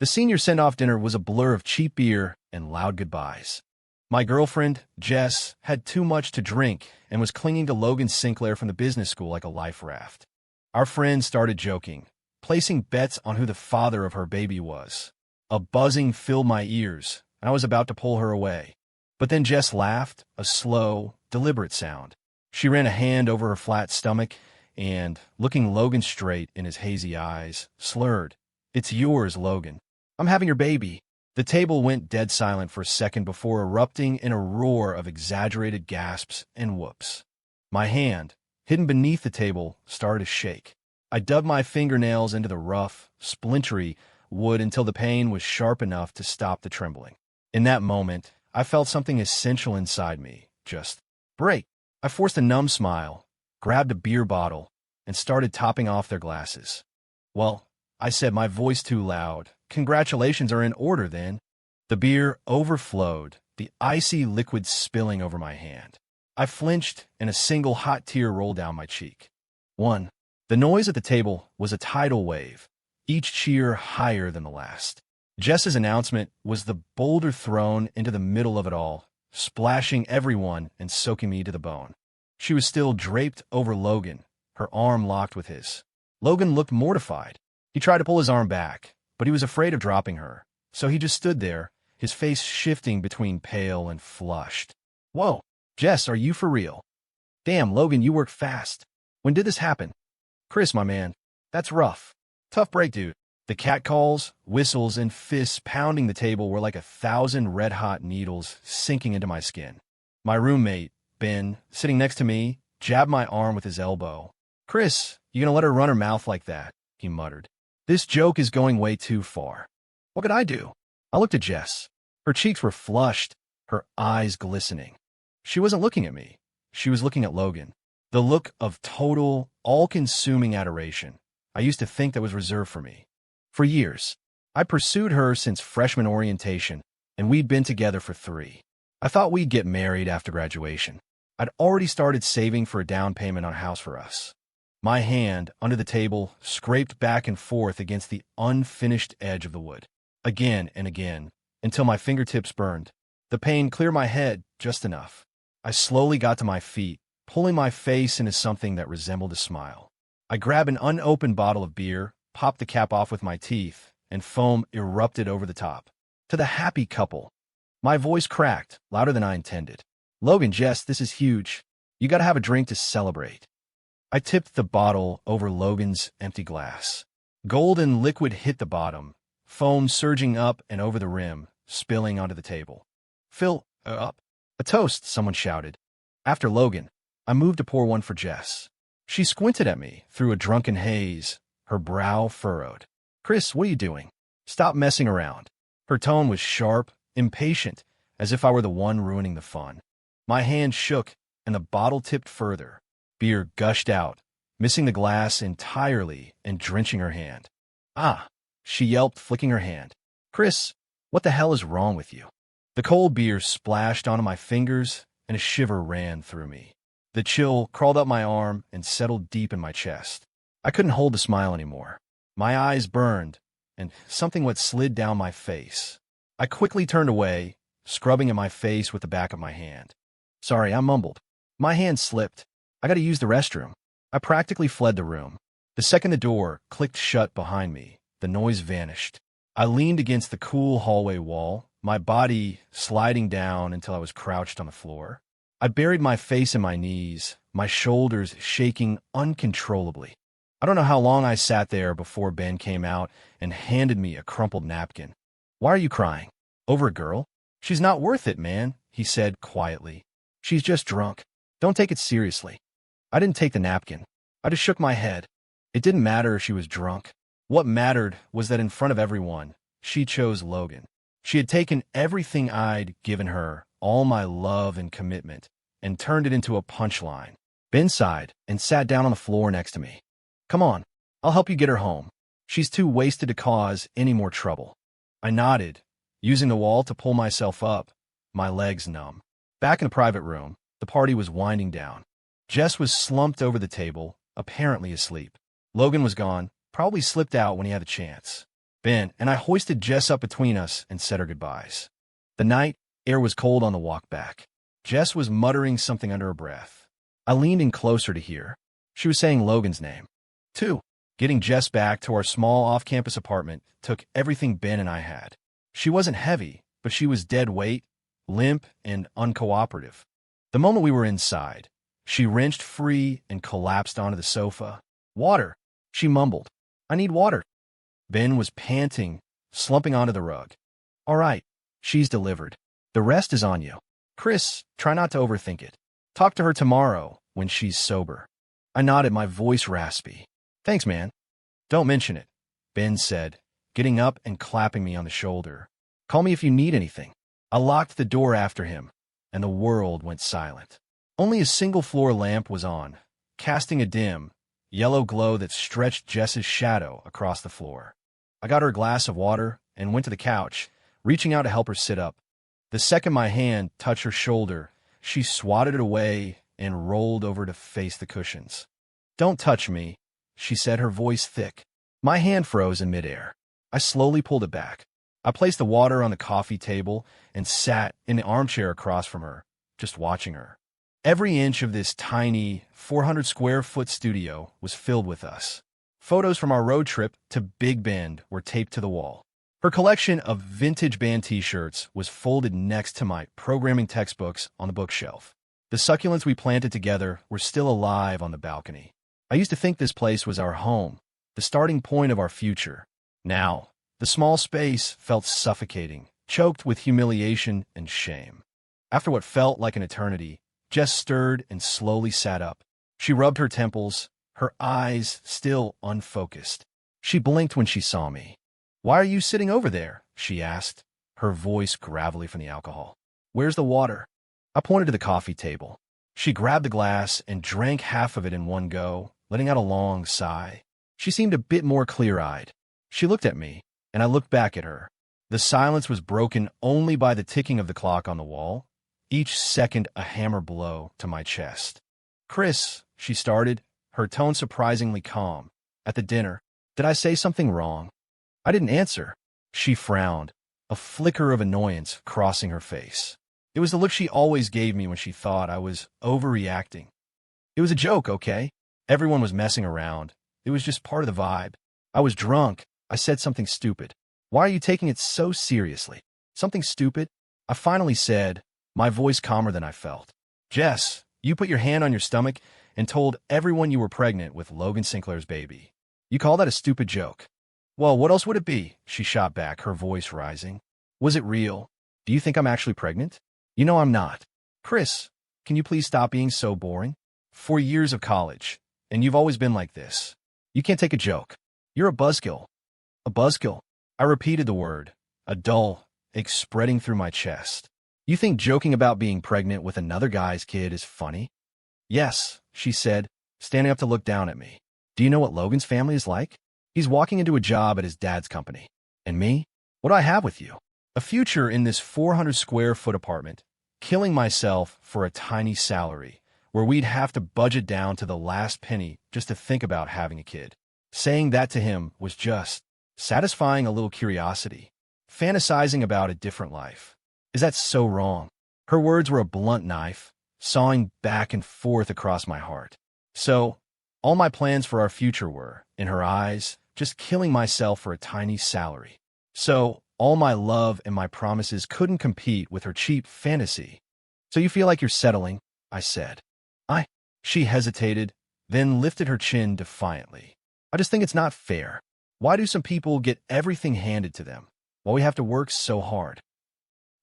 The senior send-off dinner was a blur of cheap beer and loud goodbyes. My girlfriend, Jess, had too much to drink and was clinging to Logan Sinclair from the business school like a life raft. Our friends started joking, placing bets on who the father of her baby was. A buzzing filled my ears, and I was about to pull her away. But then Jess laughed, a slow, deliberate sound. She ran a hand over her flat stomach and, looking Logan straight in his hazy eyes, slurred, "It's yours, Logan. I'm having your baby." The table went dead silent for a second before erupting in a roar of exaggerated gasps and whoops. My hand, hidden beneath the table, started to shake. I dug my fingernails into the rough, splintery wood until the pain was sharp enough to stop the trembling. In that moment, I felt something essential inside me just break. I forced a numb smile, grabbed a beer bottle, and started topping off their glasses. "Well," I said, my voice too loud, "congratulations are in order, then." The beer overflowed, the icy liquid spilling over my hand. I flinched, and a single hot tear rolled down my cheek. One. The noise at the table was a tidal wave, each cheer higher than the last. Jess's announcement was the boulder thrown into the middle of it all, splashing everyone and soaking me to the bone. She was still draped over Logan, her arm locked with his. Logan looked mortified. He tried to pull his arm back, but he was afraid of dropping her, so he just stood there, his face shifting between pale and flushed. "Whoa, Jess, are you for real? Damn, Logan, you work fast. When did this happen?" "Chris, my man, that's rough. Tough break, dude." The catcalls, whistles, and fists pounding the table were like 1,000 red-hot needles sinking into my skin. My roommate, Ben, sitting next to me, jabbed my arm with his elbow. "Chris, you gonna let her run her mouth like that?" he muttered. "This joke is going way too far." "What could I do?" I looked at Jess. Her cheeks were flushed, her eyes glistening. She wasn't looking at me. She was looking at Logan. The look of total, all-consuming adoration I used to think that was reserved for me. For years, I pursued her since freshman orientation, and we'd been together for 3. I thought we'd get married after graduation. I'd already started saving for a down payment on a house for us. My hand, under the table, scraped back and forth against the unfinished edge of the wood, again and again, until my fingertips burned. The pain cleared my head just enough. I slowly got to my feet, pulling my face into something that resembled a smile. I grabbed an unopened bottle of beer, popped the cap off with my teeth, and foam erupted over the top. To the happy couple. My voice cracked, louder than I intended. "Logan, Jess, this is huge. You gotta have a drink to celebrate." I tipped the bottle over Logan's empty glass. Golden liquid hit the bottom, foam surging up and over the rim, spilling onto the table. "Fill up." "A toast," someone shouted. After Logan, I moved to pour one for Jess. She squinted at me through a drunken haze, her brow furrowed. "Chris, what are you doing? Stop messing around." Her tone was sharp, impatient, as if I were the one ruining the fun. My hand shook, and the bottle tipped further. Beer gushed out, missing the glass entirely and drenching her hand. "Ah," she yelped, flicking her hand. "Chris, what the hell is wrong with you?" The cold beer splashed onto my fingers, and a shiver ran through me. The chill crawled up my arm and settled deep in my chest. I couldn't hold the smile anymore. My eyes burned, and something wet slid down my face. I quickly turned away, scrubbing at my face with the back of my hand. "Sorry," I mumbled. My hand slipped. "I gotta use the restroom." I practically fled the room. The second the door clicked shut behind me, the noise vanished. I leaned against the cool hallway wall, my body sliding down until I was crouched on the floor. I buried my face in my knees, my shoulders shaking uncontrollably. I don't know how long I sat there before Ben came out and handed me a crumpled napkin. "Why are you crying? Over a girl?" "She's not worth it, man," he said quietly. "She's just drunk. Don't take it seriously." I didn't take the napkin. I just shook my head. It didn't matter if she was drunk. What mattered was that in front of everyone, she chose Logan. She had taken everything I'd given her, all my love and commitment, and turned it into a punchline. Ben sighed and sat down on the floor next to me. "Come on, I'll help you get her home. She's too wasted to cause any more trouble." I nodded, using the wall to pull myself up, my legs numb. Back in the private room, the party was winding down. Jess was slumped over the table, apparently asleep. Logan was gone, probably slipped out when he had a chance. Ben and I hoisted Jess up between us and said our goodbyes. The night air was cold on the walk back. Jess was muttering something under her breath. I leaned in closer to hear. She was saying Logan's name. 2. Getting Jess back to our small off-campus apartment took everything Ben and I had. She wasn't heavy, but she was dead weight, limp, and uncooperative. The moment we were inside, she wrenched free and collapsed onto the sofa. "Water," she mumbled. "I need water." Ben was panting, slumping onto the rug. "All right, she's delivered. The rest is on you. Chris, try not to overthink it. Talk to her tomorrow when she's sober." I nodded, my voice raspy. "Thanks, man." "Don't mention it," Ben said, getting up and clapping me on the shoulder. "Call me if you need anything." I locked the door after him, and the world went silent. Only a single floor lamp was on, casting a dim, yellow glow that stretched Jess's shadow across the floor. I got her a glass of water and went to the couch, reaching out to help her sit up. The second my hand touched her shoulder, she swatted it away and rolled over to face the cushions. "Don't touch me," she said, her voice thick. My hand froze in midair. I slowly pulled it back. I placed the water on the coffee table and sat in the armchair across from her, just watching her. Every inch of this tiny, 400-square-foot studio was filled with us. Photos from our road trip to Big Bend were taped to the wall. Her collection of vintage band t-shirts was folded next to my programming textbooks on the bookshelf. The succulents we planted together were still alive on the balcony. I used to think this place was our home, the starting point of our future. Now, the small space felt suffocating, choked with humiliation and shame. After what felt like an eternity, Jess stirred and slowly sat up. She rubbed her temples, her eyes still unfocused. She blinked when she saw me. "Why are you sitting over there?" she asked, her voice gravelly from the alcohol. "Where's the water?" I pointed to the coffee table. She grabbed the glass and drank half of it in one go, letting out a long sigh. She seemed a bit more clear-eyed. She looked at me, and I looked back at her. The silence was broken only by the ticking of the clock on the wall, each second a hammer blow to my chest. "Chris," she started, her tone surprisingly calm. "At the dinner, did I say something wrong?" I didn't answer. She frowned, a flicker of annoyance crossing her face. It was the look she always gave me when she thought I was overreacting. "It was a joke, okay? Everyone was messing around. It was just part of the vibe. I was drunk. I said something stupid." "Why are you taking it so seriously?" "Something stupid?" I finally said, my voice calmer than I felt. "Jess, you put your hand on your stomach and told everyone you were pregnant with Logan Sinclair's baby. You call that a stupid joke?" "Well, what else would it be?" she shot back, her voice rising. "Was it real? Do you think I'm actually pregnant?" "You know I'm not." "Chris, can you please stop being so boring? 4 years of college, and you've always been like this. You can't take a joke. You're a buzzkill." "A buzzkill?" I repeated the word, a dull ache spreading through my chest. "You think joking about being pregnant with another guy's kid is funny?" "Yes," she said, standing up to look down at me. "Do you know what Logan's family is like? He's walking into a job at his dad's company. And me? What do I have with you? A future in this 400-square-foot apartment, killing myself for a tiny salary, where we'd have to budget down to the last penny just to think about having a kid." Saying that to him was just satisfying a little curiosity, fantasizing about a different life. Is that so wrong? Her words were a blunt knife, sawing back and forth across my heart. So, all my plans for our future were, in her eyes, just killing myself for a tiny salary. So, all my love and my promises couldn't compete with her cheap fantasy. "So you feel like you're settling?" I said. She hesitated, then lifted her chin defiantly. "I just think it's not fair. Why do some people get everything handed to them, while we have to work so hard?"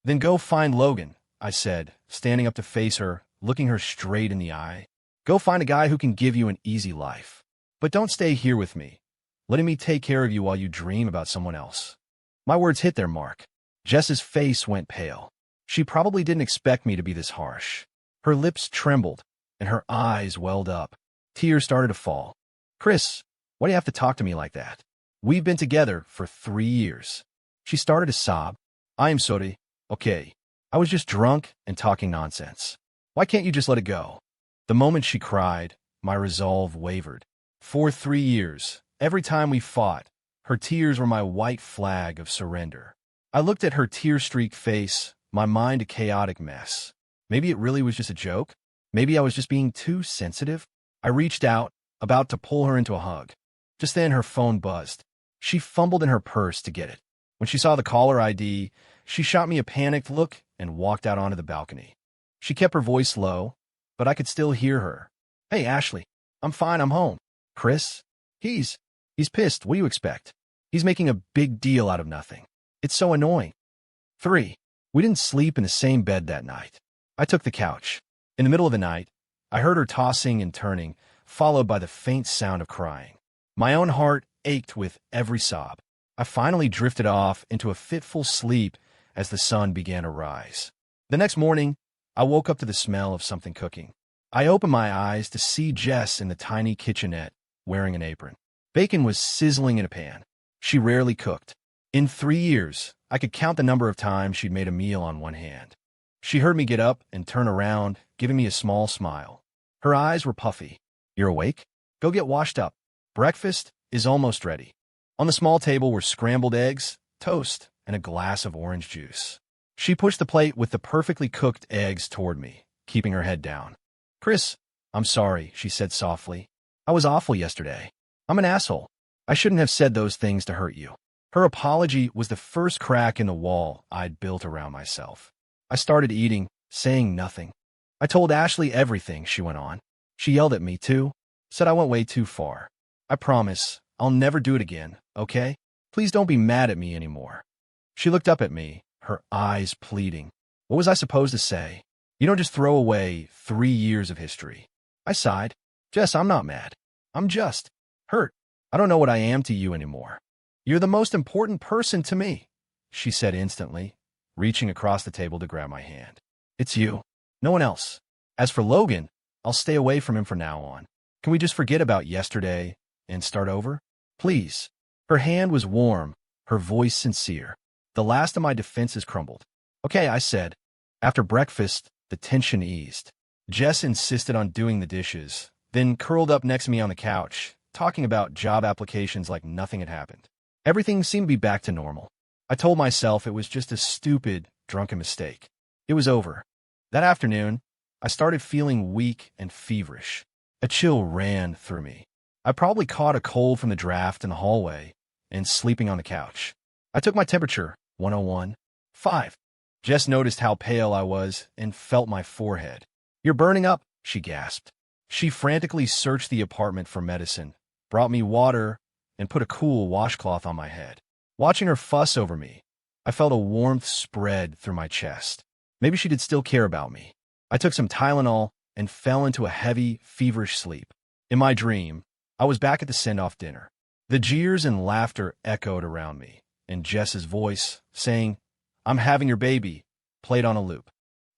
"Then go find Logan," I said, standing up to face her, looking her straight in the eye. "Go find a guy who can give you an easy life. But don't stay here with me, letting me take care of you while you dream about someone else." My words hit their mark. Jess's face went pale. She probably didn't expect me to be this harsh. Her lips trembled, and her eyes welled up. Tears started to fall. "Chris, why do you have to talk to me like that? We've been together for 3 years." She started to sob. "I am sorry, okay? I was just drunk and talking nonsense. Why can't you just let it go?" The moment she cried, my resolve wavered. For 3 years, every time we fought, Her tears were my white flag of surrender. I looked at her tear-streaked face, my mind a chaotic mess. Maybe it really was just a joke? Maybe I was just being too sensitive? I reached out, about to pull her into a hug. Just then her phone buzzed. She fumbled in her purse to get it. When she saw the caller ID, she shot me a panicked look and walked out onto the balcony. She kept her voice low, but I could still hear her. "Hey, Ashley. I'm fine, I'm home. Chris? He's pissed. What do you expect? He's making a big deal out of nothing. It's so annoying." 3. We didn't sleep in the same bed that night. I took the couch. In the middle of the night, I heard her tossing and turning, followed by the faint sound of crying. My own heart ached with every sob. I finally drifted off into a fitful sleep as the sun began to rise. The next morning, I woke up to the smell of something cooking. I opened my eyes to see Jess in the tiny kitchenette, wearing an apron. Bacon was sizzling in a pan. She rarely cooked. In 3 years, I could count the number of times she'd made a meal on one hand. She heard me get up and turn around, giving me a small smile. Her eyes were puffy. "You're awake? Go get washed up. Breakfast is almost ready." On the small table were scrambled eggs, toast, and a glass of orange juice. She pushed the plate with the perfectly cooked eggs toward me, keeping her head down. "Chris, I'm sorry," she said softly. "I was awful yesterday. I'm an asshole. I shouldn't have said those things to hurt you." Her apology was the first crack in the wall I'd built around myself. I started eating, saying nothing. "I told Ashley everything," she went on. "She yelled at me, too. Said I went way too far. I promise I'll never do it again, okay? Please don't be mad at me anymore." She looked up at me, her eyes pleading. What was I supposed to say? You don't just throw away 3 years of history. I sighed. "Jess, I'm not mad. I'm just hurt. I don't know what I am to you anymore. You're the most important person to me," she said instantly, reaching across the table to grab my hand. "It's you. No one else. As for Logan, I'll stay away from him from now on. Can we just forget about yesterday and start over? Please." Her hand was warm, her voice sincere. The last of my defenses crumbled. "Okay," I said. After breakfast, the tension eased. Jess insisted on doing the dishes, then curled up next to me on the couch, talking about job applications like nothing had happened. Everything seemed to be back to normal. I told myself it was just a stupid, drunken mistake. It was over. That afternoon, I started feeling weak and feverish. A chill ran through me. I probably caught a cold from the draft in the hallway and sleeping on the couch. I took my temperature, 101.5. Jess noticed how pale I was and felt my forehead. "You're burning up," she gasped. She frantically searched the apartment for medicine, brought me water, and put a cool washcloth on my head. Watching her fuss over me, I felt a warmth spread through my chest. Maybe she did still care about me. I took some Tylenol and fell into a heavy, feverish sleep. In my dream, I was back at the send-off dinner. The jeers and laughter echoed around me, and Jess's voice, saying, "I'm having your baby," played on a loop.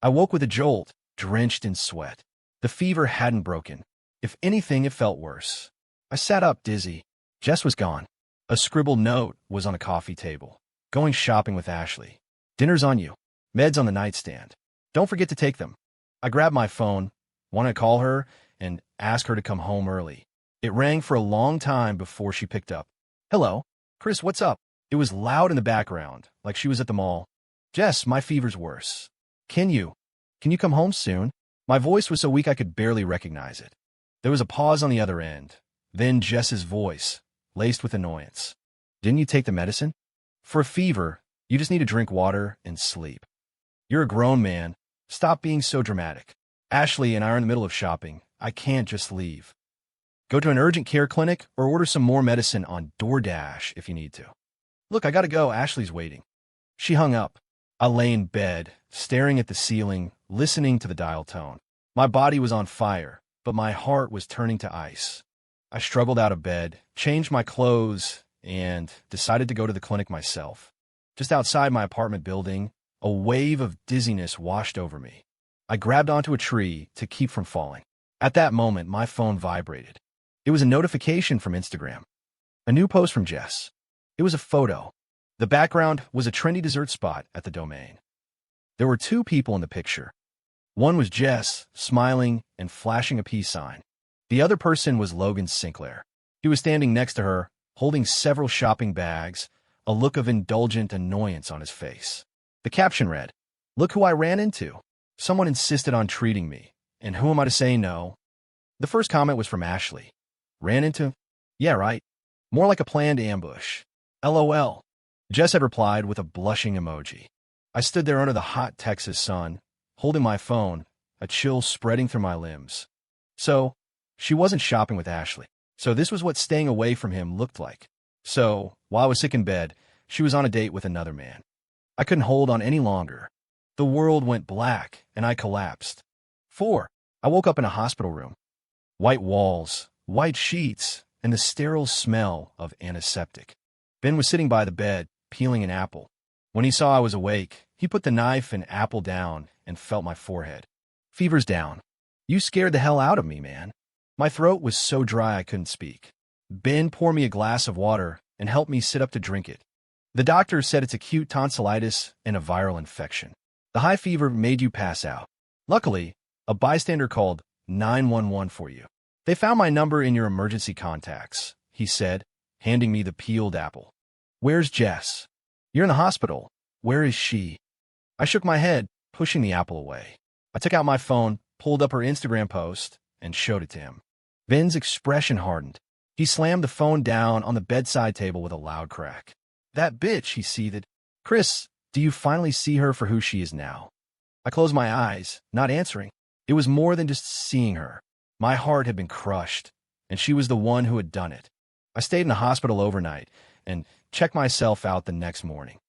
I woke with a jolt, drenched in sweat. The fever hadn't broken. If anything, it felt worse. I sat up, dizzy. Jess was gone. A scribbled note was on a coffee table. "Going shopping with Ashley. Dinner's on you. Meds on the nightstand. Don't forget to take them." I grabbed my phone, wanted to call her, and ask her to come home early. It rang for a long time before she picked up. "Hello? Chris, what's up?" It was loud in the background, like she was at the mall. "Jess, my fever's worse. Can you come home soon?" My voice was so weak I could barely recognize it. There was a pause on the other end. Then Jess's voice, laced with annoyance. "Didn't you take the medicine? For a fever, you just need to drink water and sleep. You're a grown man. Stop being so dramatic. Ashley and I are in the middle of shopping. I can't just leave. Go to an urgent care clinic or order some more medicine on DoorDash if you need to. Look, I gotta go. Ashley's waiting." She hung up. I lay in bed, staring at the ceiling, listening to the dial tone. My body was on fire, but my heart was turning to ice. I struggled out of bed, changed my clothes, and decided to go to the clinic myself. Just outside my apartment building, a wave of dizziness washed over me. I grabbed onto a tree to keep from falling. At that moment, my phone vibrated. It was a notification from Instagram. A new post from Jess. It was a photo. The background was a trendy dessert spot at the Domain. There were 2 people in the picture. One was Jess, smiling and flashing a peace sign. The other person was Logan Sinclair. He was standing next to her, holding several shopping bags, a look of indulgent annoyance on his face. The caption read, "Look who I ran into. Someone insisted on treating me, and who am I to say no?" The first comment was from Ashley. "Ran into? Yeah, right. More like a planned ambush. LOL." Jess had replied with a blushing emoji. I stood there under the hot Texas sun, holding my phone, a chill spreading through my limbs. So, she wasn't shopping with Ashley. So this was what staying away from him looked like. So, while I was sick in bed, she was on a date with another man. I couldn't hold on any longer. The world went black, and I collapsed. 4. I woke up in a hospital room. White walls, white sheets, and the sterile smell of antiseptic. Ben was sitting by the bed, peeling an apple. When he saw I was awake, he put the knife and apple down and felt my forehead. "Fever's down. You scared the hell out of me, man." My throat was so dry I couldn't speak. Ben poured me a glass of water and helped me sit up to drink it. The doctor said it's acute tonsillitis and a viral infection. The high fever made you pass out. Luckily, a bystander called 911 for you. "They found my number in your emergency contacts," he said, handing me the peeled apple. "Where's Jess?" "You're in the hospital. Where is she?" I shook my head, pushing the apple away. I took out my phone, pulled up her Instagram post, and showed it to him. Ben's expression hardened. He slammed the phone down on the bedside table with a loud crack. "That bitch," he seethed. "Chris, do you finally see her for who she is now?" I closed my eyes, not answering. It was more than just seeing her. My heart had been crushed, and she was the one who had done it. I stayed in the hospital overnight and checked myself out the next morning.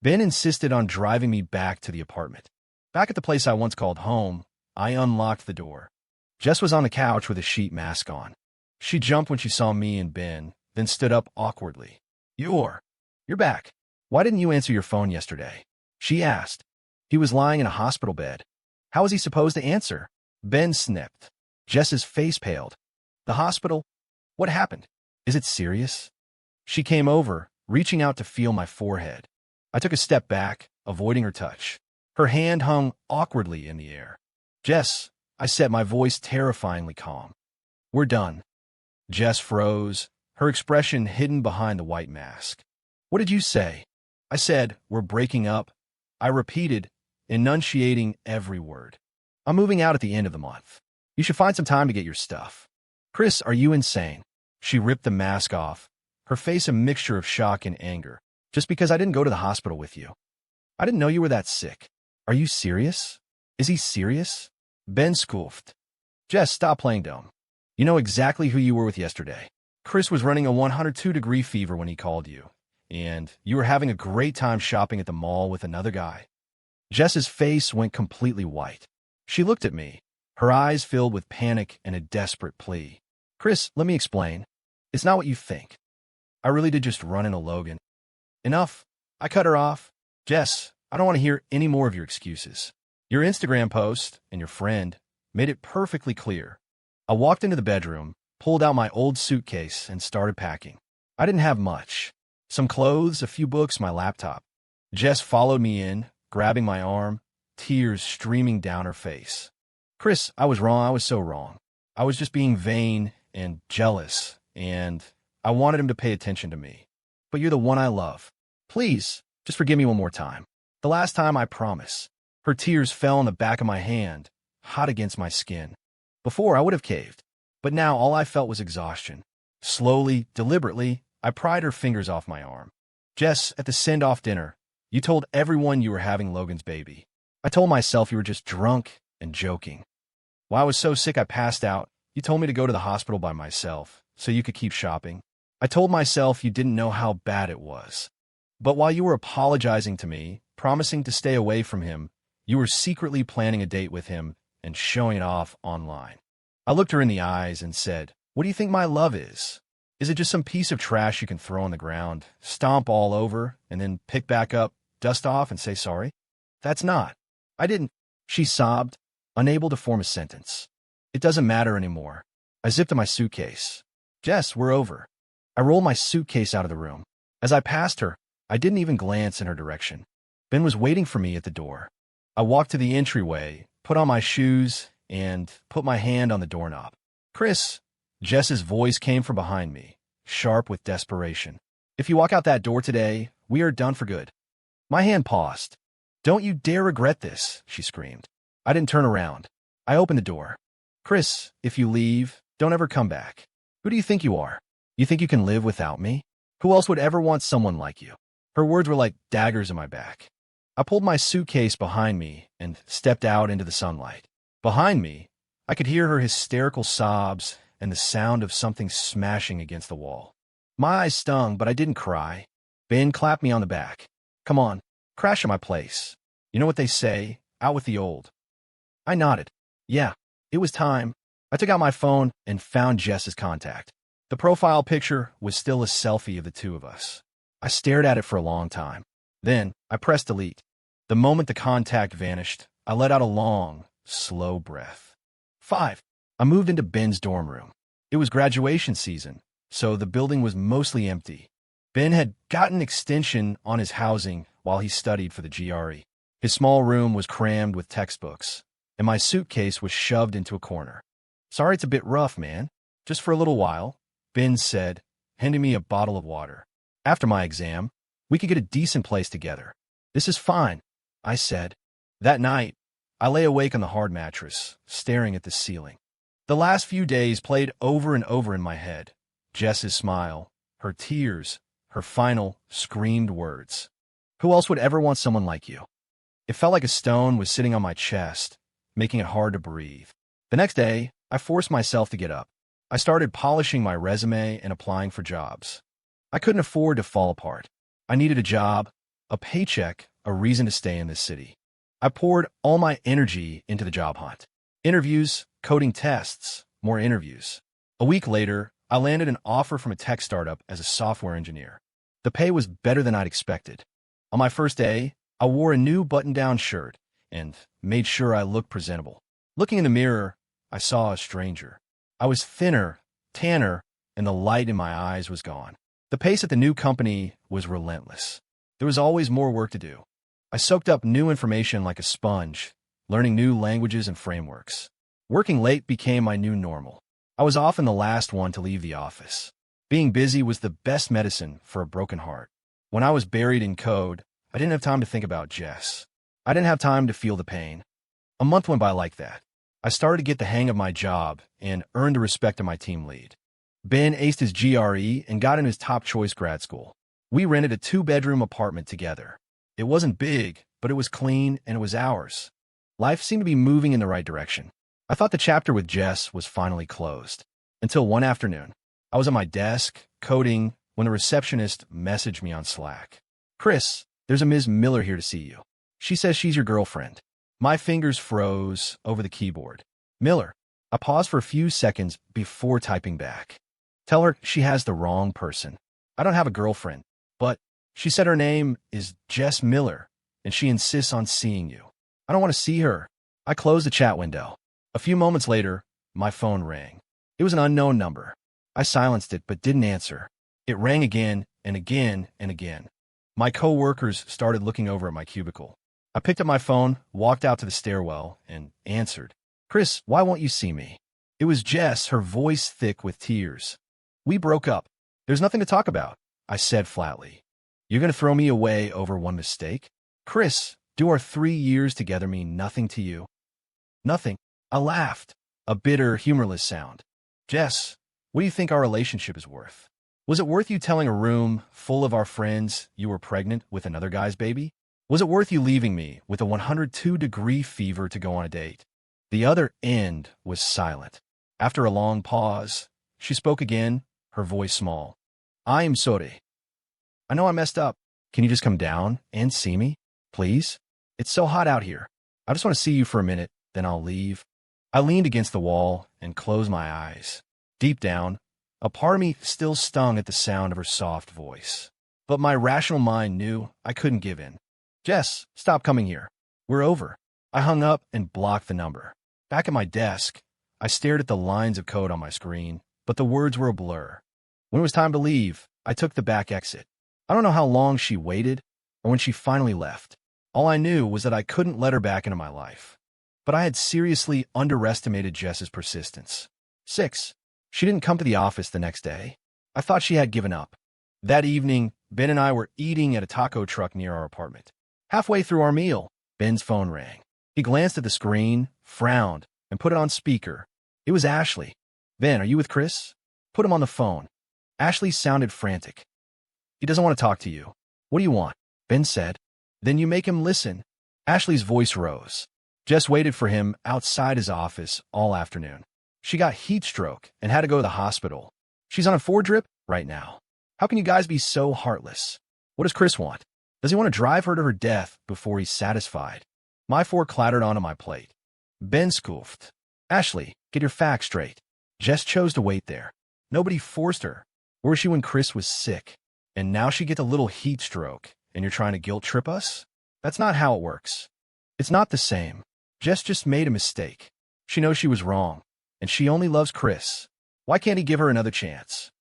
Ben insisted on driving me back to the apartment. Back at the place I once called home, I unlocked the door. Jess was on the couch with a sheet mask on. She jumped when she saw me and Ben, then stood up awkwardly. You're back. Why didn't you answer your phone yesterday?" she asked. He was lying in a hospital bed. How was he supposed to answer? Ben snipped. Jess's face paled. "The hospital? What happened? Is it serious?" She came over, reaching out to feel my forehead. I took a step back, avoiding her touch. Her hand hung awkwardly in the air. "Jess," I said, my voice terrifyingly calm. "We're done." Jess froze, her expression hidden behind the white mask. "What did you say?" I said, "We're breaking up." I repeated, enunciating every word. "I'm moving out at the end of the month. You should find some time to get your stuff." "Chris, are you insane?" She ripped the mask off, her face a mixture of shock and anger. "Just because I didn't go to the hospital with you. I didn't know you were that sick. Are you serious? Is he serious?" Ben scoffed. "Jess, stop playing dumb. You know exactly who you were with yesterday. Chris was running a 102-degree fever when he called you, and you were having a great time shopping at the mall with another guy." Jess's face went completely white. She looked at me, her eyes filled with panic and a desperate plea. "Chris, let me explain. It's not what you think. I really did just run into Logan." "Enough." I cut her off. "Jess, I don't want to hear any more of your excuses. Your Instagram post and your friend made it perfectly clear." I walked into the bedroom, pulled out my old suitcase, and started packing. I didn't have much. Some clothes, a few books, my laptop. Jess followed me in, grabbing my arm, tears streaming down her face. "Chris, I was wrong. I was so wrong. I was just being vain and jealous, and I wanted him to pay attention to me. But you're the one I love. Please, just forgive me one more time. The last time, I promise." Her tears fell on the back of my hand, hot against my skin. Before, I would have caved, but now all I felt was exhaustion. Slowly, deliberately, I pried her fingers off my arm. "Jess, at the send-off dinner, you told everyone you were having Logan's baby. I told myself you were just drunk and joking. While I was so sick I passed out, you told me to go to the hospital by myself so you could keep shopping. I told myself you didn't know how bad it was. But while you were apologizing to me, promising to stay away from him, you were secretly planning a date with him and showing it off online." I looked her in the eyes and said, "What do you think my love is? Is it just some piece of trash you can throw on the ground, stomp all over, and then pick back up, dust off, and say sorry? That's not. I didn't." She sobbed, unable to form a sentence. "It doesn't matter anymore." I zipped to my suitcase. "Jess, we're over." I rolled my suitcase out of the room. As I passed her, I didn't even glance in her direction. Ben was waiting for me at the door. I walked to the entryway, put on my shoes, and put my hand on the doorknob. "Chris," Jess's voice came from behind me, sharp with desperation. If you walk out that door today, we are done for good. My hand paused. Don't you dare regret this, she screamed. I didn't turn around. I opened the door. Chris, if you leave, don't ever come back. Who do you think you are? You think you can live without me? Who else would ever want someone like you? Her words were like daggers in my back. I pulled my suitcase behind me and stepped out into the sunlight. Behind me, I could hear her hysterical sobs and the sound of something smashing against the wall. My eyes stung, but I didn't cry. Ben clapped me on the back. Come on, crash at my place. You know what they say, out with the old. I nodded. Yeah, it was time. I took out my phone and found Jess's contact. The profile picture was still a selfie of the two of us. I stared at it for a long time. Then I pressed delete. The moment the contact vanished, I let out a long, slow breath. 5. I moved into Ben's dorm room. It was graduation season, so the building was mostly empty. Ben had gotten extension on his housing while he studied for the GRE. His small room was crammed with textbooks, and my suitcase was shoved into a corner. Sorry it's a bit rough, man. Just for a little while, Ben said, handing me a bottle of water. After my exam, we could get a decent place together. This is fine, I said. That night, I lay awake on the hard mattress, staring at the ceiling. The last few days played over and over in my head. Jess's smile, her tears, her final, screamed words. Who else would ever want someone like you? It felt like a stone was sitting on my chest, making it hard to breathe. The next day, I forced myself to get up. I started polishing my resume and applying for jobs. I couldn't afford to fall apart. I needed a job, a paycheck, a reason to stay in this city. I poured all my energy into the job hunt. Interviews, coding tests, more interviews. A week later, I landed an offer from a tech startup as a software engineer. The pay was better than I'd expected. On my first day, I wore a new button-down shirt and made sure I looked presentable. Looking in the mirror, I saw a stranger. I was thinner, tanner, and the light in my eyes was gone. The pace at the new company was relentless. There was always more work to do. I soaked up new information like a sponge, learning new languages and frameworks. Working late became my new normal. I was often the last one to leave the office. Being busy was the best medicine for a broken heart. When I was buried in code, I didn't have time to think about Jess. I didn't have time to feel the pain. A month went by like that. I started to get the hang of my job and earned the respect of my team lead. Ben aced his GRE and got in his top choice grad school. We rented a 2-bedroom apartment together. It wasn't big, but it was clean and it was ours. Life seemed to be moving in the right direction. I thought the chapter with Jess was finally closed. Until one afternoon, I was at my desk, coding, when the receptionist messaged me on Slack. Chris, there's a Ms. Miller here to see you. She says she's your girlfriend. My fingers froze over the keyboard. Miller. I paused for a few seconds before typing back. Tell her she has the wrong person. I don't have a girlfriend, but she said her name is Jess Miller, and she insists on seeing you. I don't want to see her. I closed the chat window. A few moments later, my phone rang. It was an unknown number. I silenced it but didn't answer. It rang again and again and again. My coworkers started looking over at my cubicle. I picked up my phone, walked out to the stairwell, and answered. Chris, why won't you see me? It was Jess, her voice thick with tears. We broke up. There's nothing to talk about, I said flatly. You're going to throw me away over one mistake? Chris, do our 3 years together mean nothing to you? Nothing. I laughed, a bitter, humorless sound. Jess, what do you think our relationship is worth? Was it worth you telling a room full of our friends you were pregnant with another guy's baby? Was it worth you leaving me with a 102-degree fever to go on a date? The other end was silent. After a long pause, she spoke again, her voice small. I'm sorry. I know I messed up. Can you just come down and see me, please? It's so hot out here. I just want to see you for a minute, then I'll leave. I leaned against the wall and closed my eyes. Deep down, a part of me still stung at the sound of her soft voice. But my rational mind knew I couldn't give in. Jess, stop coming here. We're over. I hung up and blocked the number. Back at my desk, I stared at the lines of code on my screen, but the words were a blur. When it was time to leave, I took the back exit. I don't know how long she waited or when she finally left. All I knew was that I couldn't let her back into my life. But I had seriously underestimated Jess's persistence. 6. She didn't come to the office the next day. I thought she had given up. That evening, Ben and I were eating at a taco truck near our apartment. Halfway through our meal, Ben's phone rang. He glanced at the screen, frowned, and put it on speaker. It was Ashley. "Ben, are you with Chris?" Put him on the phone. Ashley sounded frantic. "He doesn't want to talk to you." "What do you want?" Ben said. "Then you make him listen." Ashley's voice rose. Jess waited for him outside his office all afternoon. She got heat stroke and had to go to the hospital. She's on a 4-drip right now. How can you guys be so heartless? What does Chris want? Does he want to drive her to her death before he's satisfied? My 4 clattered onto my plate. Ben scoffed. "Ashley, get your facts straight." Jess chose to wait there. Nobody forced her. Where was she when Chris was sick? And now she gets a little heat stroke, and you're trying to guilt trip us? That's not how it works. It's not the same. Jess just made a mistake. She knows she was wrong, and she only loves Chris. Why can't he give her another chance?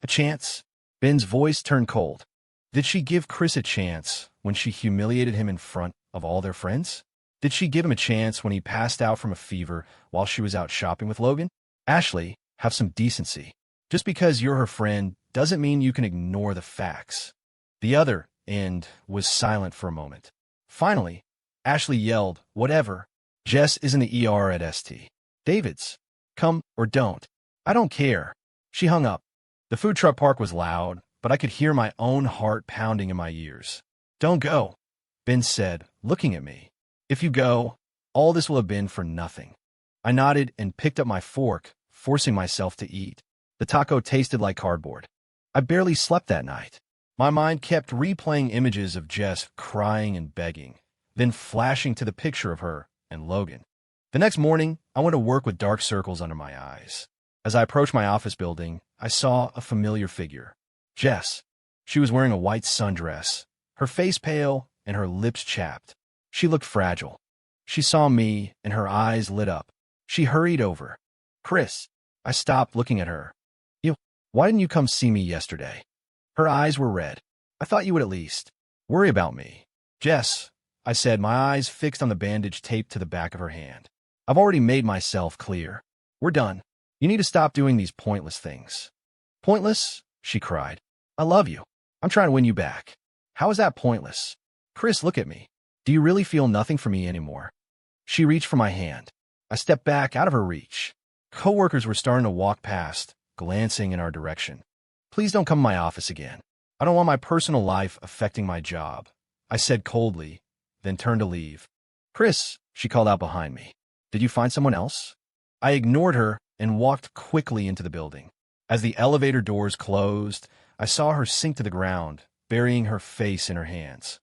A chance? Ben's voice turned cold. Did she give Chris a chance when she humiliated him in front of all their friends? Did she give him a chance when he passed out from a fever while she was out shopping with Logan? Ashley, have some decency. Just because you're her friend doesn't mean you can ignore the facts. The other end was silent for a moment. Finally, Ashley yelled, "Whatever. Jess is in the ER at St. David's. Come or don't. I don't care." She hung up. The food truck park was loud, but I could hear my own heart pounding in my ears. "Don't go," Ben said, looking at me. "If you go, all this will have been for nothing." I nodded and picked up my fork, forcing myself to eat. The taco tasted like cardboard. I barely slept that night. My mind kept replaying images of Jess crying and begging, then flashing to the picture of her and Logan. The next morning, I went to work with dark circles under my eyes. As I approached my office building, I saw a familiar figure. Jess. She was wearing a white sundress, her face pale and her lips chapped. She looked fragile. She saw me, and her eyes lit up. She hurried over. "Chris." I stopped looking at her. Why didn't you come see me yesterday?" Her eyes were red. "I thought you would at least worry about me." "Jess," I said, my eyes fixed on the bandage taped to the back of her hand. "I've already made myself clear. We're done. You need to stop doing these pointless things." "Pointless?" she cried. "I love you. I'm trying to win you back. How is that pointless? Chris, look at me. Do you really feel nothing for me anymore?" She reached for my hand. I stepped back out of her reach. Coworkers were starting to walk past, glancing in our direction. "Please don't come to my office again. I don't want my personal life affecting my job," I said coldly, then turned to leave. "Chris," she called out behind me. "Did you find someone else?" I ignored her and walked quickly into the building. As the elevator doors closed, I saw her sink to the ground, burying her face in her hands.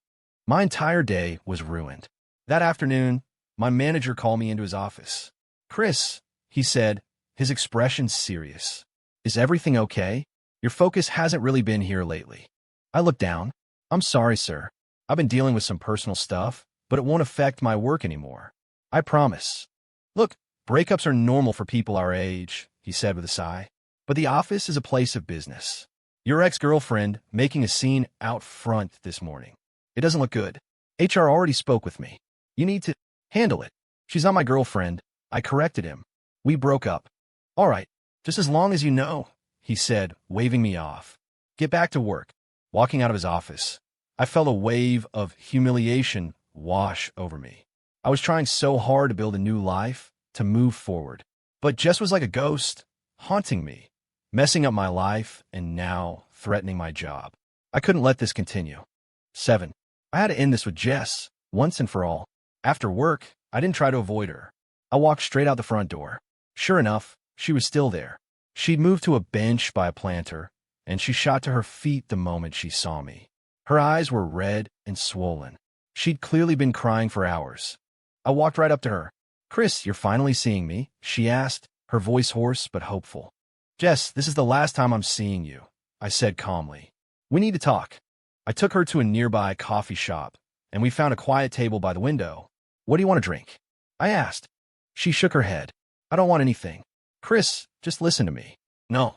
My entire day was ruined. That afternoon, my manager called me into his office. "Chris," he said, his expression serious. "Is everything okay? Your focus hasn't really been here lately." I looked down. "I'm sorry, sir. I've been dealing with some personal stuff, but it won't affect my work anymore. I promise." "Look, breakups are normal for people our age," he said with a sigh. "But the office is a place of business. Your ex-girlfriend making a scene out front this morning. It doesn't look good. HR already spoke with me. You need to handle it. She's not my girlfriend." I corrected him. "We broke up." "All right, just as long as you know," he said, waving me off. "Get back to work." Walking out of his office, I felt a wave of humiliation wash over me. I was trying so hard to build a new life, to move forward. But Jess was like a ghost, haunting me, messing up my life, and now threatening my job. I couldn't let this continue. 7. I had to end this with Jess, once and for all. After work, I didn't try to avoid her. I walked straight out the front door. Sure enough, she was still there. She'd moved to a bench by a planter, and she shot to her feet the moment she saw me. Her eyes were red and swollen. She'd clearly been crying for hours. I walked right up to her. "Chris, you're finally seeing me?" she asked, her voice hoarse but hopeful. "Jess, this is the last time I'm seeing you," I said calmly. "We need to talk." I took her to a nearby coffee shop, and we found a quiet table by the window. "What do you want to drink?" I asked. She shook her head. "I don't want anything. Chris, just listen to me." "No.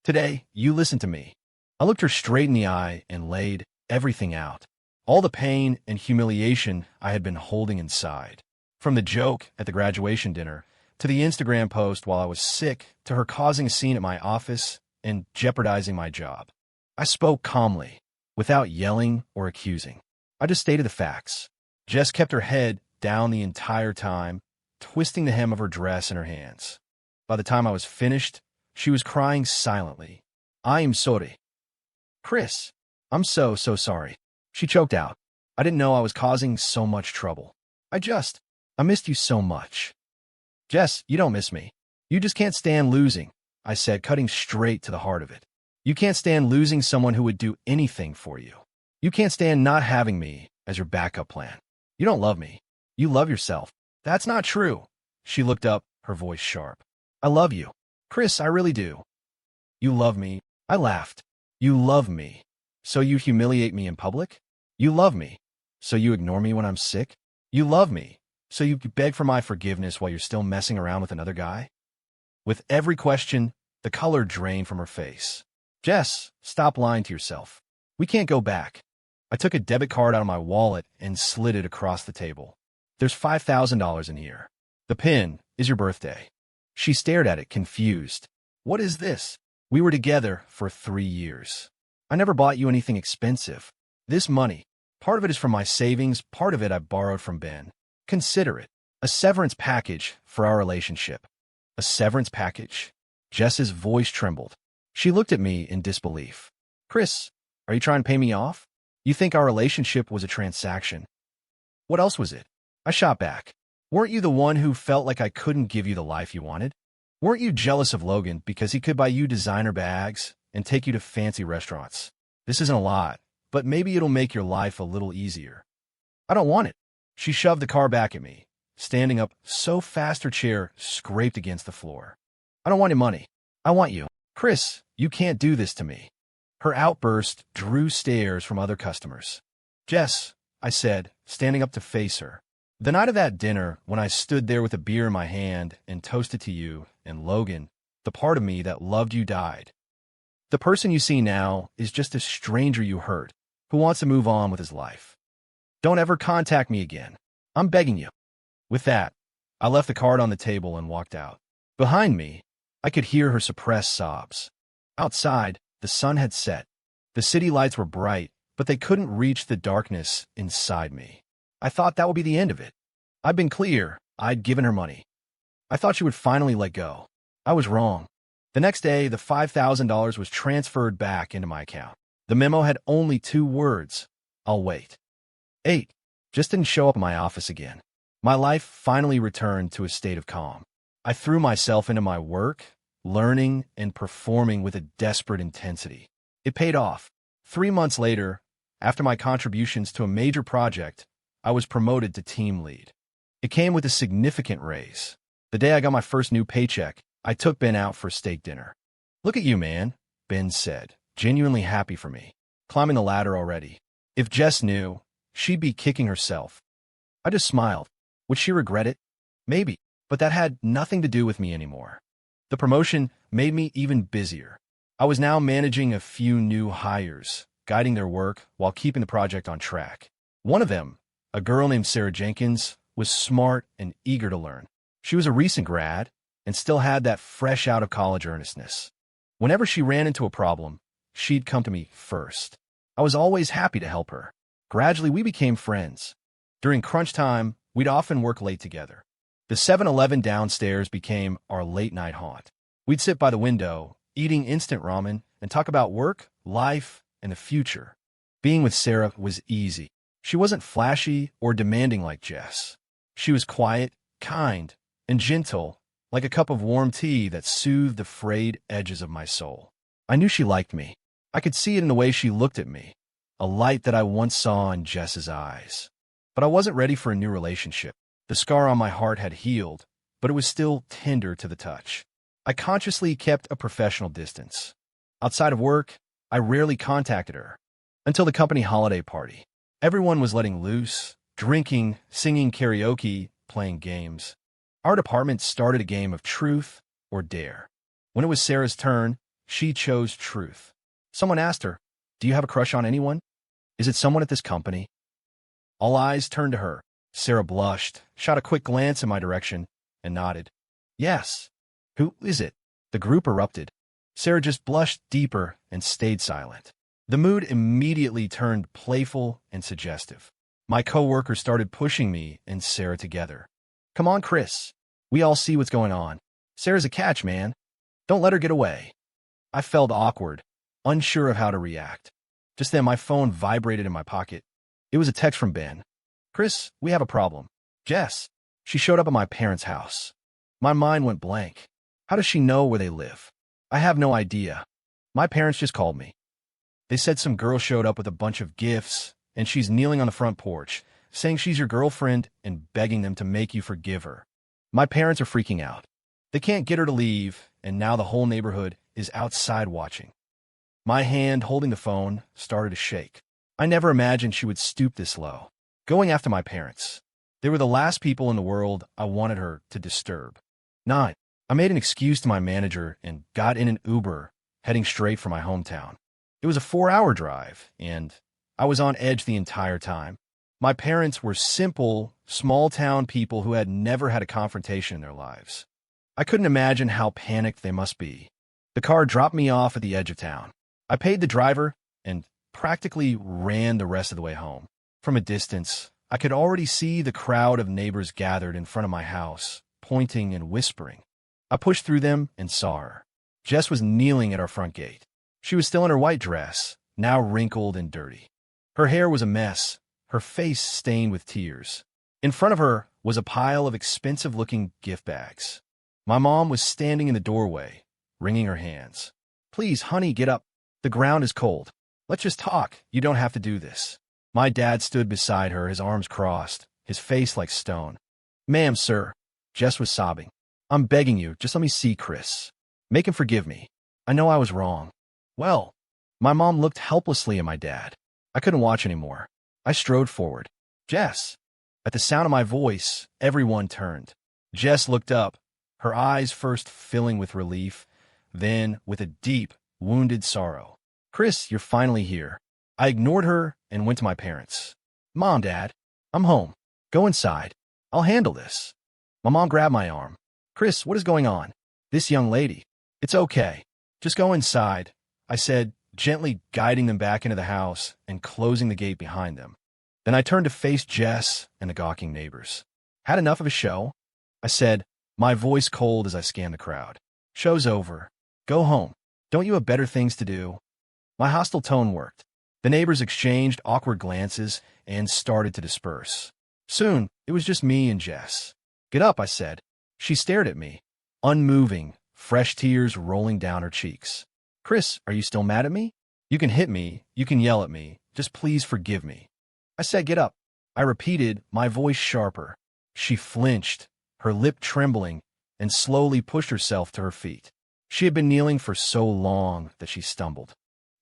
Today, you listen to me." I looked her straight in the eye and laid everything out. All the pain and humiliation I had been holding inside. From the joke at the graduation dinner, to the Instagram post while I was sick, to her causing a scene at my office, and jeopardizing my job. I spoke calmly, without yelling or accusing. I just stated the facts. Jess kept her head down the entire time, twisting the hem of her dress in her hands. By the time I was finished, she was crying silently. "I am sorry. Chris, I'm so sorry." She choked out. "I didn't know I was causing so much trouble. I missed you so much." "Jess, you don't miss me. You just can't stand losing," I said, cutting straight to the heart of it. "You can't stand losing someone who would do anything for you. You can't stand not having me as your backup plan. You don't love me. You love yourself." "That's not true." She looked up, her voice sharp. "I love you. Chris, I really do." "You love me?" I laughed. "You love me. So you humiliate me in public? You love me. So you ignore me when I'm sick? You love me. So you beg for my forgiveness while you're still messing around with another guy?" With every question, the color drained from her face. "Jess, stop lying to yourself. We can't go back." I took a debit card out of my wallet and slid it across the table. "There's $5,000 in here. The pin is your birthday." She stared at it, confused. "What is this?" "We were together for 3 years. I never bought you anything expensive. This money, part of it is from my savings, part of it I borrowed from Ben. Consider it a severance package for our relationship." "A severance package?" Jess's voice trembled. She looked at me in disbelief. "Chris, are you trying to pay me off? You think our relationship was a transaction?" "What else was it?" I shot back. "Weren't you the one who felt like I couldn't give you the life you wanted? Weren't you jealous of Logan because he could buy you designer bags and take you to fancy restaurants? This isn't a lot, but maybe it'll make your life a little easier." "I don't want it." She shoved the car back at me, standing up so fast her chair scraped against the floor. "I don't want your money. I want you. Chris, you can't do this to me." Her outburst drew stares from other customers. "Jess," I said, standing up to face her. "The night of that dinner, when I stood there with a beer in my hand and toasted to you and Logan, the part of me that loved you died. The person you see now is just a stranger you hurt, who wants to move on with his life. Don't ever contact me again. I'm begging you." With that, I left the card on the table and walked out. Behind me, I could hear her suppressed sobs. Outside, the sun had set. The city lights were bright, but they couldn't reach the darkness inside me. I thought that would be the end of it. I'd been clear. I'd given her money. I thought she would finally let go. I was wrong. The next day, the $5,000 was transferred back into my account. The memo had only 2 words: "I'll wait." 8. Just didn't show up in my office again. My life finally returned to a state of calm. I threw myself into my work, learning and performing with a desperate intensity. It paid off. 3 months later, after my contributions to a major project, I was promoted to team lead. It came with a significant raise. The day I got my first new paycheck, I took Ben out for steak dinner. "Look at you, man," Ben said, genuinely happy for me. "Climbing the ladder already. If Jess knew, she'd be kicking herself." I just smiled. Would she regret it? Maybe, but that had nothing to do with me anymore. The promotion made me even busier. I was now managing a few new hires, guiding their work while keeping the project on track. One of them, a girl named Sarah Jenkins, was smart and eager to learn. She was a recent grad and still had that fresh out of college earnestness. Whenever she ran into a problem, she'd come to me first. I was always happy to help her. Gradually, we became friends. During crunch time, we'd often work late together. The 7-Eleven downstairs became our late-night haunt. We'd sit by the window, eating instant ramen, and talk about work, life, and the future. Being with Sarah was easy. She wasn't flashy or demanding like Jess. She was quiet, kind, and gentle, like a cup of warm tea that soothed the frayed edges of my soul. I knew she liked me. I could see it in the way she looked at me, a light that I once saw in Jess's eyes. But I wasn't ready for a new relationship. The scar on my heart had healed, but it was still tender to the touch. I consciously kept a professional distance. Outside of work, I rarely contacted her. Until the company holiday party. Everyone was letting loose, drinking, singing karaoke, playing games. Our department started a game of truth or dare. When it was Sarah's turn, she chose truth. Someone asked her, "Do you have a crush on anyone? Is it someone at this company?" All eyes turned to her. Sarah blushed, shot a quick glance in my direction, and nodded. "Yes." "Who is it?" The group erupted. Sarah just blushed deeper and stayed silent. The mood immediately turned playful and suggestive. My coworker started pushing me and Sarah together. Come on, Chris. We all see what's going on. Sarah's a catch, man. Don't let her get away. I felt awkward, unsure of how to react. Just then, my phone vibrated in my pocket. It was a text from Ben. Chris, we have a problem. Jess. She showed up at my parents' house. My mind went blank. How does she know where they live? I have no idea. My parents just called me. They said some girl showed up with a bunch of gifts, and she's kneeling on the front porch, saying she's your girlfriend and begging them to make you forgive her. My parents are freaking out. They can't get her to leave, and now the whole neighborhood is outside watching. My hand holding the phone started to shake. I never imagined she would stoop this low. Going after my parents. They were the last people in the world I wanted her to disturb. 9. I made an excuse to my manager and got in an Uber, heading straight for my hometown. It was a 4-hour drive, and I was on edge the entire time. My parents were simple, small-town people who had never had a confrontation in their lives. I couldn't imagine how panicked they must be. The car dropped me off at the edge of town. I paid the driver and practically ran the rest of the way home. From a distance, I could already see the crowd of neighbors gathered in front of my house, pointing and whispering. I pushed through them and saw her. Jess was kneeling at our front gate. She was still in her white dress, now wrinkled and dirty. Her hair was a mess, her face stained with tears. In front of her was a pile of expensive-looking gift bags. My mom was standing in the doorway, wringing her hands. Please, honey, get up. The ground is cold. Let's just talk. You don't have to do this. My dad stood beside her, his arms crossed, his face like stone. Ma'am, sir. Jess was sobbing. I'm begging you, just let me see Chris. Make him forgive me. I know I was wrong. Well, my mom looked helplessly at my dad. I couldn't watch anymore. I strode forward. Jess. At the sound of my voice, everyone turned. Jess looked up, her eyes first filling with relief, then with a deep, wounded sorrow. Chris, you're finally here. I ignored her and went to my parents. Mom, Dad, I'm home. Go inside. I'll handle this. My mom grabbed my arm. Chris, what is going on? This young lady. It's okay. Just go inside, I said, gently guiding them back into the house and closing the gate behind them. Then I turned to face Jess and the gawking neighbors. Had enough of a show? I said, my voice cold as I scanned the crowd. Show's over. Go home. Don't you have better things to do? My hostile tone worked. The neighbors exchanged awkward glances and started to disperse. Soon, it was just me and Jess. Get up, I said. She stared at me, unmoving, fresh tears rolling down her cheeks. Chris, are you still mad at me? You can hit me, you can yell at me, just please forgive me. I said, get up. I repeated, my voice sharper. She flinched, her lip trembling, and slowly pushed herself to her feet. She had been kneeling for so long that she stumbled.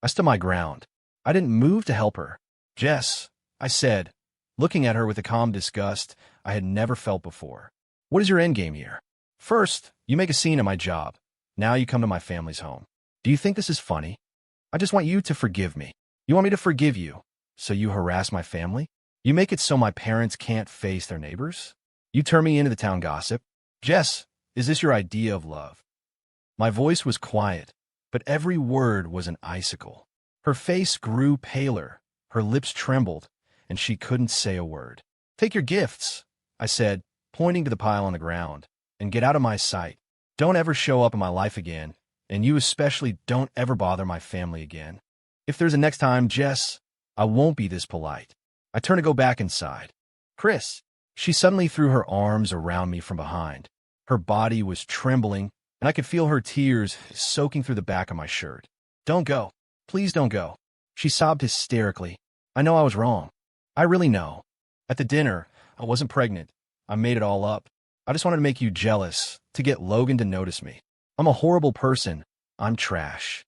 I stood my ground. I didn't move to help her. Jess, I said, looking at her with a calm disgust I had never felt before. What is your endgame here? First, you make a scene at my job. Now you come to my family's home. Do you think this is funny? I just want you to forgive me. You want me to forgive you, so you harass my family? You make it so my parents can't face their neighbors? You turn me into the town gossip? Jess, is this your idea of love? My voice was quiet, but every word was an icicle. Her face grew paler, her lips trembled, and she couldn't say a word. Take your gifts, I said, pointing to the pile on the ground, and get out of my sight. Don't ever show up in my life again, and you especially don't ever bother my family again. If there's a next time, Jess, I won't be this polite. I turned to go back inside. Chris. She suddenly threw her arms around me from behind. Her body was trembling, and I could feel her tears soaking through the back of my shirt. Don't go. Please don't go. She sobbed hysterically. I know I was wrong. I really know. At the dinner, I wasn't pregnant. I made it all up. I just wanted to make you jealous, to get Logan to notice me. I'm a horrible person. I'm trash.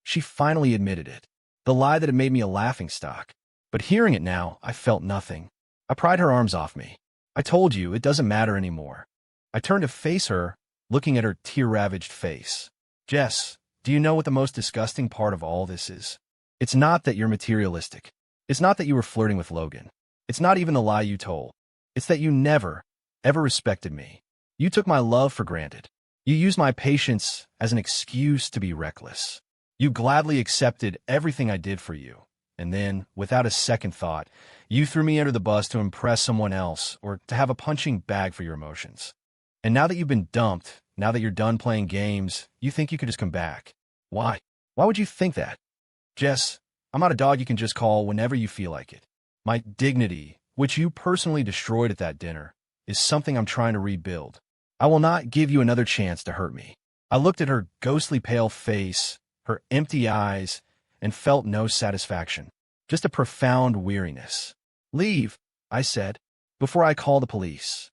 She finally admitted it. The lie that had made me a laughingstock. But hearing it now, I felt nothing. I pried her arms off me. I told you, it doesn't matter anymore. I turned to face her, looking at her tear-ravaged face. Jess, do you know what the most disgusting part of all this is? It's not that you're materialistic. It's not that you were flirting with Logan. It's not even the lie you told. It's that you never, ever respected me. You took my love for granted. You used my patience as an excuse to be reckless. You gladly accepted everything I did for you. And then, without a second thought, you threw me under the bus to impress someone else or to have a punching bag for your emotions. And now that you've been dumped, now that you're done playing games, you think you could just come back. Why? Why would you think that? Jess, I'm not a dog you can just call whenever you feel like it. My dignity, which you personally destroyed at that dinner, is something I'm trying to rebuild. I will not give you another chance to hurt me. I looked at her ghostly pale face, her empty eyes, and felt no satisfaction, just a profound weariness. Leave, I said, before I call the police.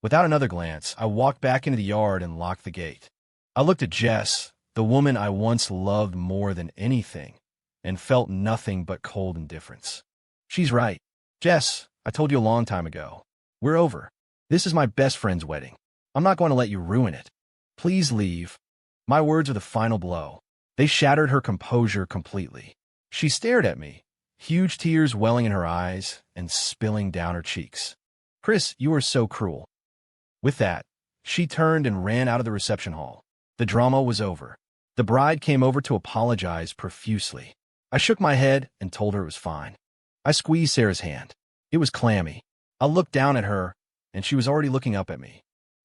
Without another glance, I walked back into the yard and locked the gate. I looked at Jess, the woman I once loved more than anything, and felt nothing but cold indifference. She's right. Jess, I told you a long time ago. We're over. This is my best friend's wedding. I'm not going to let you ruin it. Please leave. My words are the final blow. They shattered her composure completely. She stared at me, huge tears welling in her eyes and spilling down her cheeks. Chris, you are so cruel. With that, she turned and ran out of the reception hall. The drama was over. The bride came over to apologize profusely. I shook my head and told her it was fine. I squeezed Sarah's hand. It was clammy. I looked down at her, and she was already looking up at me.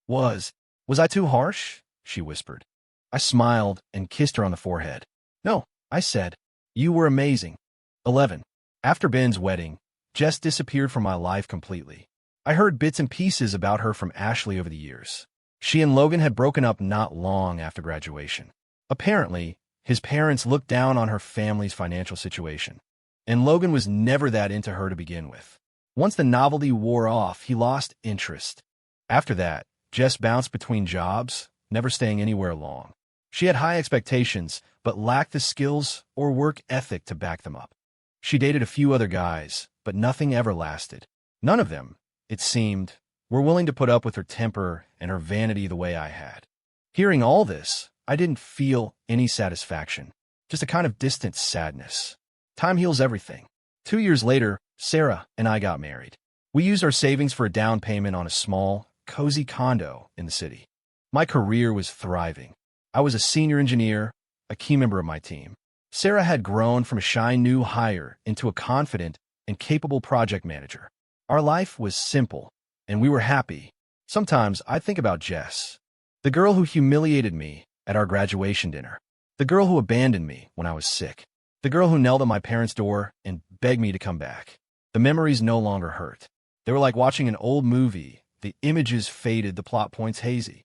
Was I too harsh? She whispered. I smiled and kissed her on the forehead. No, I said. You were amazing. 11. After Ben's wedding, Jess disappeared from my life completely. I heard bits and pieces about her from Ashley over the years. She and Logan had broken up not long after graduation. Apparently, his parents looked down on her family's financial situation, and Logan was never that into her to begin with. Once the novelty wore off, he lost interest. After that, Jess bounced between jobs, never staying anywhere long. She had high expectations, but lacked the skills or work ethic to back them up. She dated a few other guys, but nothing ever lasted. None of them, it seemed, were willing to put up with her temper and her vanity the way I had. Hearing all this, I didn't feel any satisfaction, just a kind of distant sadness. Time heals everything. 2 years later, Sarah and I got married. We used our savings for a down payment on a small, cozy condo in the city. My career was thriving. I was a senior engineer, a key member of my team. Sarah had grown from a shy new hire into a confident and capable project manager. Our life was simple, and we were happy. Sometimes I think about Jess, the girl who humiliated me at our graduation dinner, the girl who abandoned me when I was sick, the girl who knelt at my parents' door and begged me to come back. The memories no longer hurt. They were like watching an old movie. The images faded, the plot points hazy.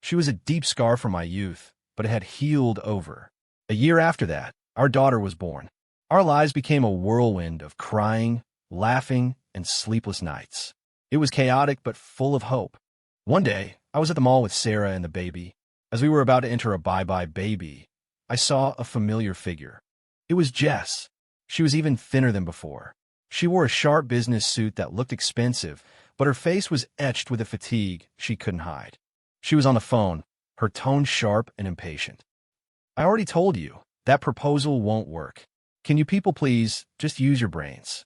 She was a deep scar from my youth, but it had healed over. A year after that, our daughter was born. Our lives became a whirlwind of crying, laughing, and sleepless nights. It was chaotic but full of hope. One day, I was at the mall with Sarah and the baby. As we were about to enter a bye-bye baby, I saw a familiar figure. It was Jess. She was even thinner than before. She wore a sharp business suit that looked expensive, but her face was etched with a fatigue she couldn't hide. She was on the phone, her tone sharp and impatient. I already told you, that proposal won't work. Can you people please just use your brains?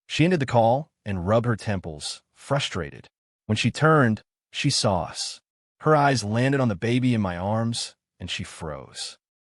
She ended the call and rubbed her temples, frustrated. When she turned, she saw us. Her eyes landed on the baby in my arms, and she froze.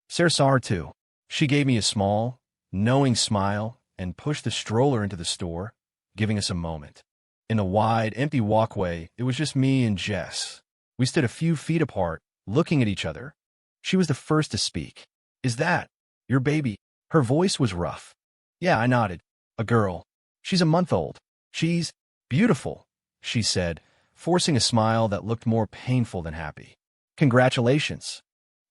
Sarah saw her too. She gave me a small, knowing smile and pushed the stroller into the store, giving us a moment. In the wide, empty walkway, it was just me and Jess. We stood a few feet apart, looking at each other. She was the first to speak. Is that your baby? Her voice was rough. Yeah, I nodded. A girl. She's a month old. She's beautiful, she said, forcing a smile that looked more painful than happy. Congratulations.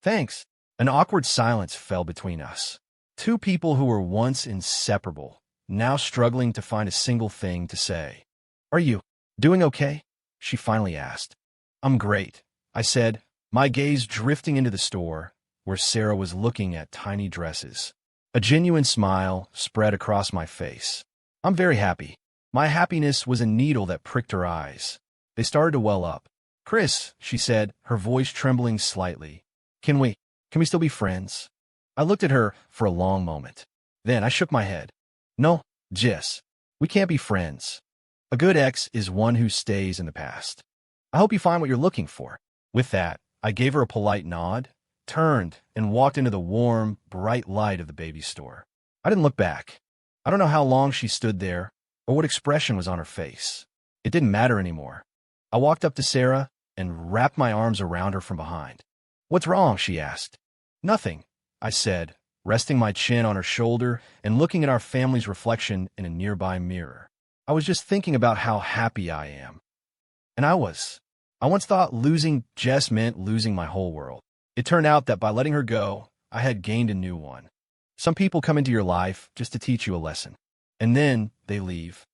Thanks. An awkward silence fell between us. Two people who were once inseparable, now struggling to find a single thing to say. Are you doing okay? She finally asked. I'm great, I said, my gaze drifting into the store, where Sarah was looking at tiny dresses. A genuine smile spread across my face. I'm very happy. My happiness was a needle that pricked her eyes. They started to well up. Chris, she said, her voice trembling slightly. Can we still be friends? I looked at her for a long moment. Then I shook my head. No, Jess, we can't be friends. A good ex is one who stays in the past. I hope you find what you're looking for. With that, I gave her a polite nod, turned, and walked into the warm, bright light of the baby store. I didn't look back. I don't know how long she stood there, or what expression was on her face. It didn't matter anymore. I walked up to Sarah and wrapped my arms around her from behind. "What's wrong?" she asked. "Nothing," I said, resting my chin on her shoulder and looking at our family's reflection in a nearby mirror. "I was just thinking about how happy I am." And I was. I once thought losing Jess meant losing my whole world. It turned out that by letting her go, I had gained a new one. Some people come into your life just to teach you a lesson, and then they leave.